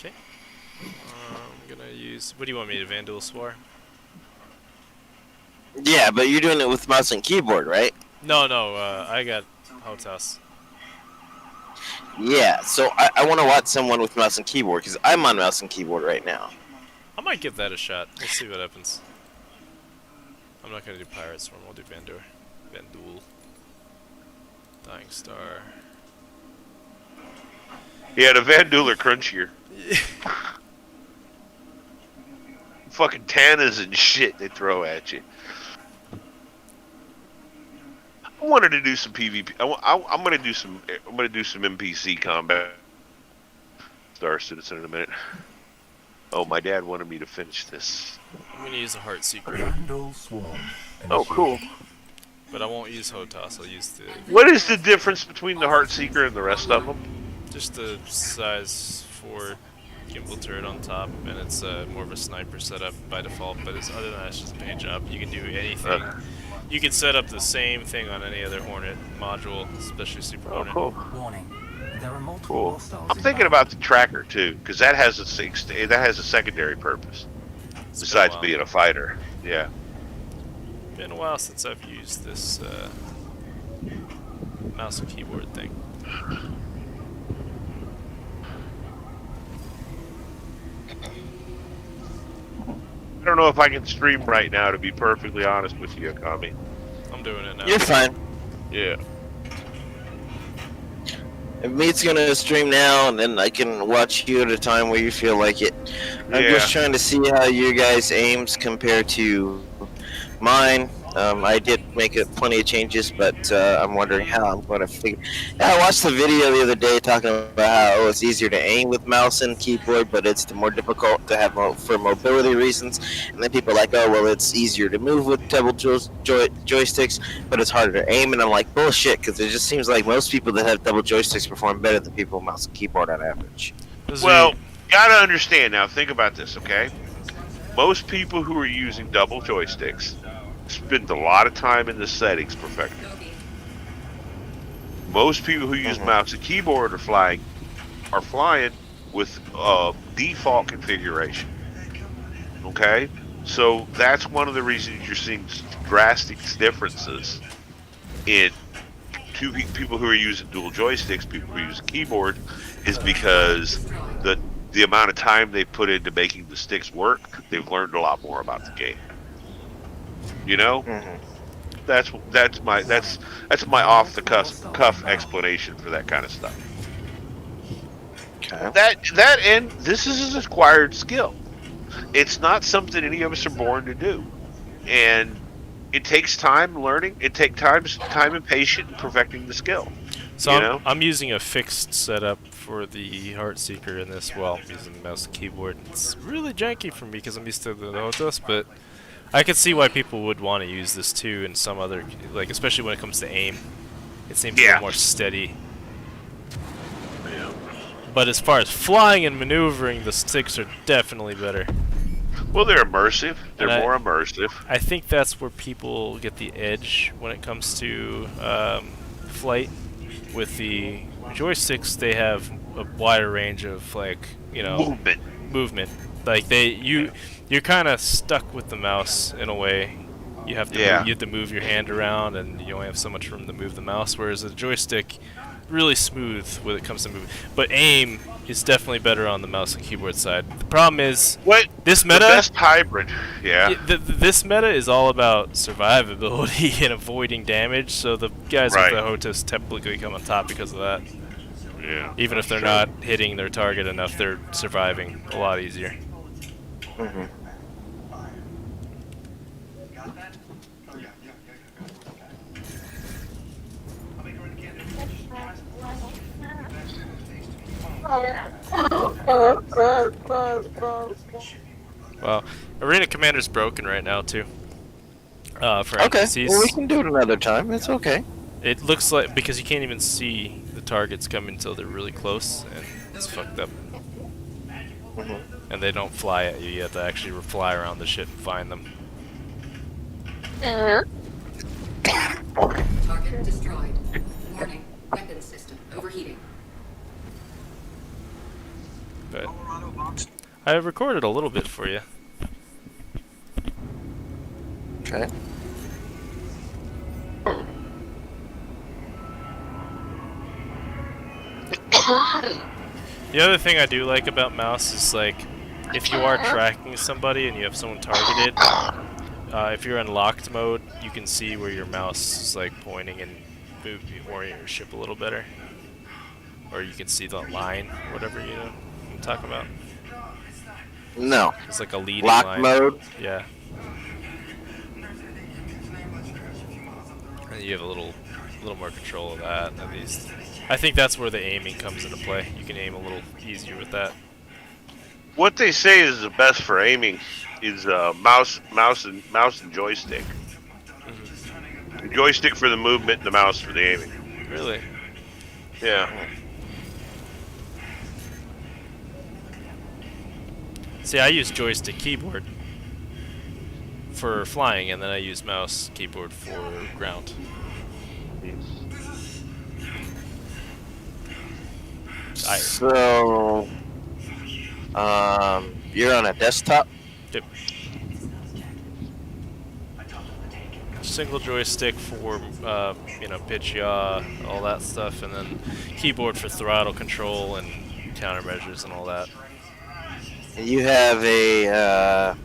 Okay. I'm gonna use. What do you want me to Vandal Swar? Yeah, but you're doing it with mouse and keyboard, right? No, no. I got Hotas. Yeah, so I want to watch someone with mouse and keyboard because I'm on mouse and keyboard right now. I might give that a shot. We'll see what happens. I'm not gonna do Pirate Swarm. We'll do Vandor. Vandul. Dying Star. Yeah, the Vandul are crunchier. Fucking Tannas and shit they throw at you. I wanted to do some PvP. I'm gonna do some. I'm gonna do some NPC combat. Star Citizen in a minute. Oh, my dad wanted me to finish this. I'm gonna use a Heart Seeker, Vandal Swarm. Oh, cool. but I won't use Hotas. I'll use the What is the difference between the Heartseeker and the rest of them? just the size 4 gimbal turret on top, and it's more of a sniper setup by default. But other than that, it's just a paint job. You can do anything. You can set up the same thing on any other Hornet module, especially Super Hornet. Cool. Warning. There are multiple hostiles I'm thinking about the tracker too, because that has a secondary purpose besides being a fighter. Yeah. Been a while since I've used this mouse and keyboard thing. I don't know if I can stream right now, to be perfectly honest with you, Akami. I'm doing it now. You're fine. Yeah. If Meat's gonna stream now, and then I can watch you at a time where you feel like it. I'm Yeah. just trying to see how you guys' aims compare to mine. I did make plenty of changes, but I'm wondering how I'm going to figure. Yeah, I watched the video the other day talking about how it's easier to aim with mouse and keyboard, but it's more difficult to have for mobility reasons. And then people are like, oh, well, it's easier to move with double joysticks, but it's harder to aim. And I'm like, bullshit, because it just seems like most people that have double joysticks perform better than people with mouse and keyboard on average. Well, gotta understand now. Think about this, okay? Most people who are using double joysticks spend a lot of time in the settings perfecting. Most people who use mouse and keyboard are flying with default configuration. Okay, so that's one of the reasons you're seeing drastic differences in people who are using dual joysticks, people who use a keyboard, is because the amount of time they put into making the sticks work, they've learned a lot more about the game. You know, that's my off the cuff explanation for that kind of stuff. Okay. And this is an acquired skill. It's not something any of us are born to do, and it takes time learning. It takes time and patience in perfecting the skill. So I'm using a fixed setup for the Heartseeker in this while I'm using mouse and keyboard. It's really janky for me because I'm used to the Lotus, but I could see why people would want to use this too in some other, like especially when it comes to aim. It seems a little more steady. Yeah. But as far as flying and maneuvering, the sticks are definitely better. Well, they're immersive. They're more immersive. I think that's where people get the edge when it comes to flight. With the joysticks, they have a wider range of movement. Like you're kind of stuck with the mouse in a way. You have to you have to move your hand around, and you only have so much room to move the mouse. Whereas a joystick, really smooth when it comes to movement. But aim is definitely better on the mouse and keyboard side. The problem is this meta. The best hybrid. Yeah. This meta is all about survivability and avoiding damage. So the guys with the HOTAS typically come on top because of that. Yeah. Even if they're not hitting their target enough, they're surviving a lot easier. Well, Arena Commander's broken right now too. For NPCs. Well, we can do it another time. It's okay. It looks like because you can't even see the targets coming until they're really close, and it's fucked up. And they don't fly at you. You have to actually fly around the shit and find them. Target destroyed. Warning. Weapons system overheating. But I recorded a little bit for you. Okay. The other thing I do like about mouse is like, if you are tracking somebody and you have someone targeted, if you're in locked mode, you can see where your mouse is like pointing and orient your ship a little better. Or you can see the line, whatever you know I'm talking about. No. It's like a leading Lock line. mode. Yeah. And you have a little more control of that at least. I think that's where the aiming comes into play. You can aim a little easier with that. What they say is the best for aiming is mouse and joystick. The joystick for the movement, and the mouse for the aiming. Really? Yeah. See, I use joystick keyboard for flying, and then I use mouse keyboard for ground. So, you're on a desktop? Yep. Single joystick for, you know, pitch, yaw, all that stuff, and then keyboard for throttle control and countermeasures and all that. And you have a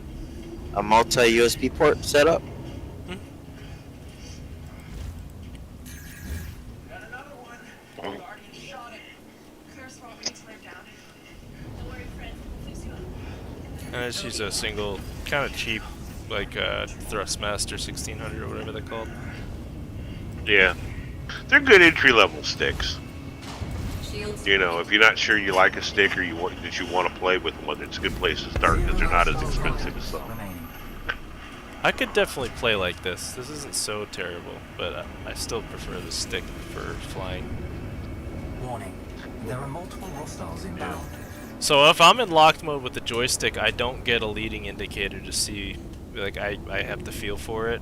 multi-USB port set up? And I just use a single, kind of cheap, like Thrustmaster 1600 or whatever they're called. Yeah. They're good entry-level sticks. You know, if you're not sure you like a stick or you want to play with one, it's a good place to start because they're not as expensive as some. I could definitely play like this. This isn't so terrible, but I still prefer the stick for flying. Warning. There are multiple hostiles inbound. So if I'm in locked mode with the joystick, I don't get a leading indicator to see, like I have to feel for it.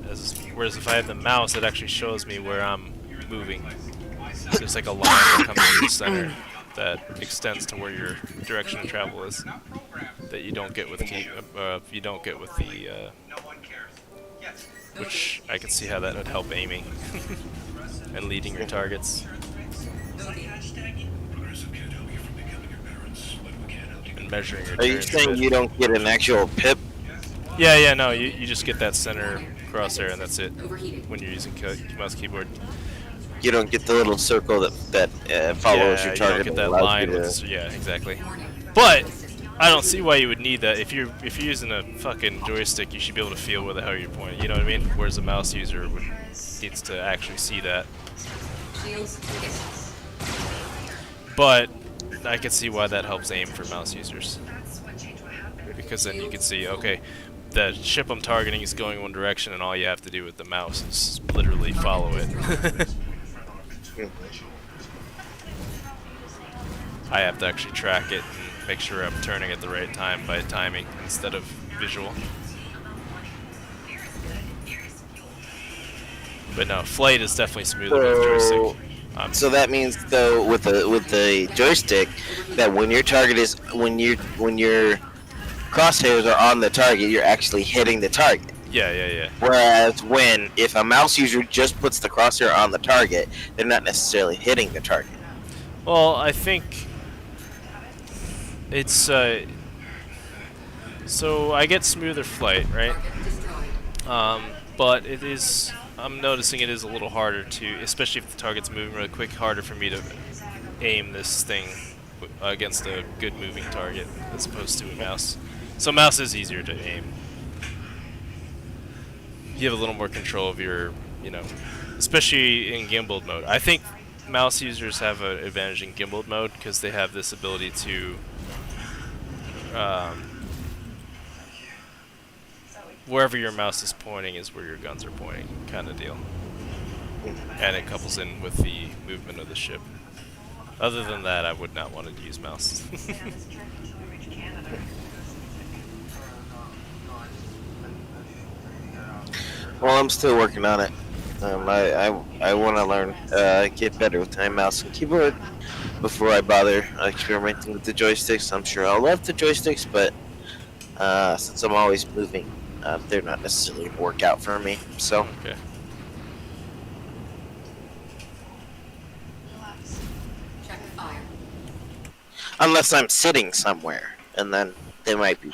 Whereas if I have the mouse, it actually shows me where I'm moving. There's like a line that comes from the center that extends to where your direction of travel is. That you don't get with the which I can see how that would help aiming and leading your targets. And measuring your Are you turns a saying bit. you don't get an actual pip? Yeah, no, you just get that center crosshair and that's it when you're using mouse keyboard. You don't get the little circle that follows your You target. don't get and that allows line. you to- With, yeah, exactly. But I don't see why you would need that. If you're using a fucking joystick, you should be able to feel where the hell you're pointing. You know what I mean? Whereas a mouse user needs to actually see that. But I can see why that helps aim for mouse users. Because then you can see, okay, the ship I'm targeting is going one direction, and all you have to do with the mouse is literally follow it. I have to actually track it and make sure I'm turning at the right time by timing instead of visual. But no, flight is definitely smoother with joystick. So that means though with the joystick that when your target is when your crosshairs are on the target, you're actually hitting the target. Yeah. Whereas if a mouse user just puts the crosshair on the target, they're not necessarily hitting the target. Well, I think it's so I get smoother flight, right? But I'm noticing it is a little harder to, especially if the target's moving really quick, harder for me to aim this thing against a good moving target as opposed to a mouse. So mouse is easier to aim. You have a little more control of your, especially in gimbaled mode. I think mouse users have an advantage in gimbaled mode because they have this ability to wherever your mouse is pointing is where your guns are pointing, kind of deal. And it couples in with the movement of the ship. Other than that, I would not want to use mouse. Well, I'm still working on it. I want to learn, get better with time, mouse, and keyboard. before I bother experimenting with the joysticks. I'm sure I'll love the joysticks, but since I'm always moving, they're not necessarily a workout for me. So Okay. Check fire. unless I'm sitting somewhere, and then they might be,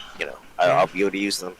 I'll be able to use them.